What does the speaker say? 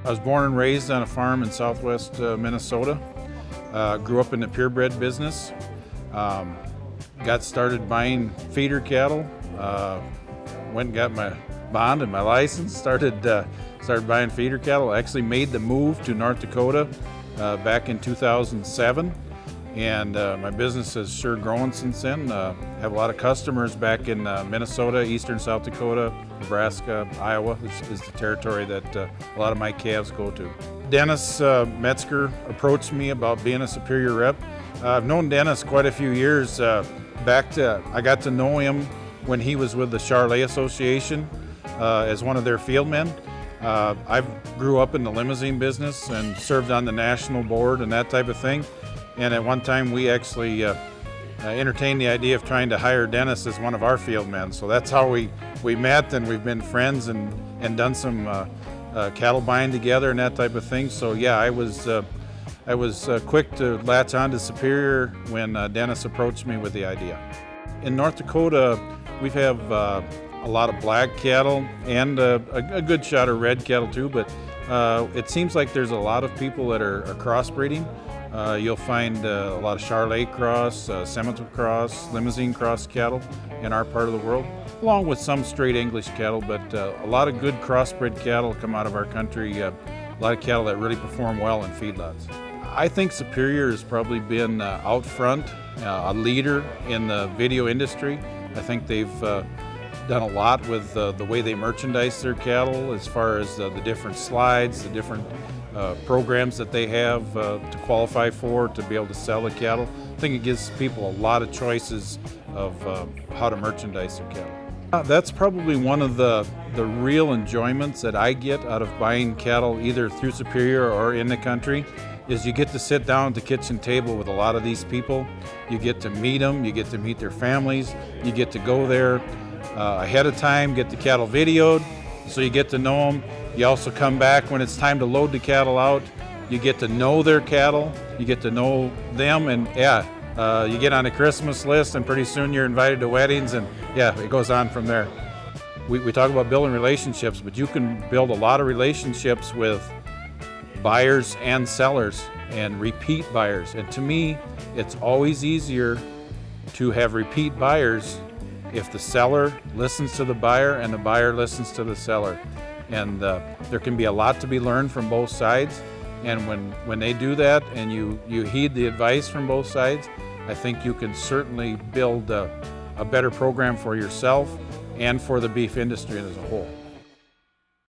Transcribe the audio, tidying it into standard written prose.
I was born and raised on a farm in southwest Minnesota. Grew up in the purebred business. Got started buying feeder cattle. Went and got my bond and my license. Started buying feeder cattle. Actually made the move to North Dakota back in 2007. And my business has sure grown since then. Have a lot of customers back in Minnesota, eastern South Dakota, Nebraska, Iowa is the territory that a lot of my calves go to. Dennis Metzger approached me about being a Superior rep. I've known Dennis quite a few years. I got to know him when he was with the Charolais Association as one of their field men. I grew up in the limousine business and served on the national board and that type of thing. And at one time we actually entertained the idea of trying to hire Dennis as one of our field men. So that's how we met, and we've been friends and done some cattle buying together and that type of thing. So yeah, I was quick to latch on to Superior when Dennis approached me with the idea. In North Dakota, we have a lot of black cattle and a good shot of red cattle too, but it seems like there's a lot of people that are crossbreeding. You'll find a lot of Charolais cross, Seminole cross, limousine cross cattle in our part of the world, along with some straight English cattle, but a lot of good crossbred cattle come out of our country, a lot of cattle that really perform well in feedlots. I think Superior has probably been out front, a leader in the video industry. I think they've done a lot with the way they merchandise their cattle, as far as the different slides, the different programs that they have to qualify for, to be able to sell the cattle. I think it gives people a lot of choices of how to merchandise their cattle. That's probably one of the real enjoyments that I get out of buying cattle either through Superior or in the country, is you get to sit down at the kitchen table with a lot of these people. You get to meet them, you get to meet their families, you get to go there ahead of time, get the cattle videoed, so you get to know them. You also come back when it's time to load the cattle out. You get to know their cattle, you get to know them, and yeah, you get on a Christmas list, and pretty soon you're invited to weddings, and yeah, it goes on from there. We talk about building relationships, but you can build a lot of relationships with buyers and sellers and repeat buyers. And to me, it's always easier to have repeat buyers if the seller listens to the buyer and the buyer listens to the seller. And there can be a lot to be learned from both sides. And when they do that and you heed the advice from both sides, I think you can certainly build a better program for yourself and for the beef industry as a whole.